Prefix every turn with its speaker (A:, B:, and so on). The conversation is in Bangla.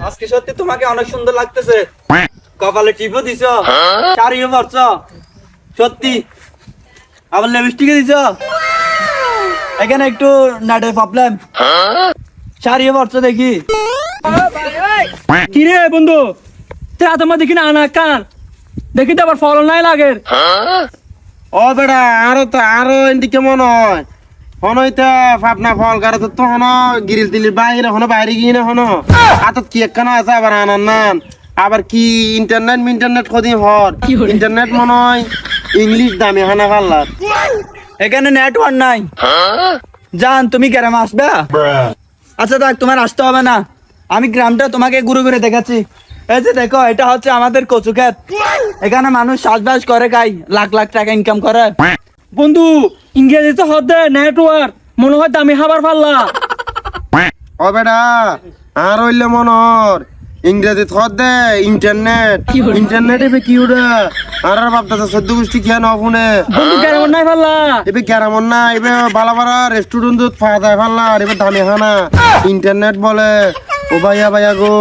A: আজকে সত্যি তোমাকে অনেক সুন্দর লাগতেছে। কপালে টিপও দিছ, শাড়িও পরছ, সত্যি। আবার লিপস্টিকও দিছ। এখানে একটু নাটের প্রবলেম, শাড়িও পরছ দেখি।
B: কি রে বন্ধু, তে তোমার দেখি না আনা কান দেখি তো আবার ফলন নাই লাগে।
C: ও বেটা আরো এদিকে মনে হয় হনইতে ফাপনা ফল গারে তো হন গিরিল তিলির বাইরে বাইরে গিয়ে না হন হাতত কি একখানা আছে আবার আনার নান আবার কি ইন্টারনেট কদিন হর ইন্টারনেট মনে হয় ইংলিশ দামে হানা ফাল্লার।
A: এখানে নেটওয়ার্ক নাই। জান তুমি গ্রামে আসবে? আচ্ছা দেখ, তোমার আসতে হবে না, আমি গ্রামটা তোমাকে ঘুরে ঘুরে দেখাচ্ছি। এই যে দেখো, এটা হচ্ছে আমাদের কচু ক্ষেত। এখানে মানুষ চাষবাস করে, খাই, লাখ লাখ টাকা ইনকাম করে।
B: বন্ধু ইংরেজিতে হদে নেটওয়ার্ক মনে হয় দামি খাবার পাল্লা।
C: ও বেটা আর হইলে মনর ইংরেজি থর দে ইন্টারনেট এবে কি উড়ে আর বাপটা সদ্য গোষ্ঠী খেয়ে না ফোনে
B: বন্ধু কেমন নাই পাল্লা।
C: এবে কেরামন না এবে বালা বালা রেস্টুরেন্ট ফাঁকা যায় ফাল্লা এবে দামি খানা ইন্টারনেট বলে ও ভাইয়া গো।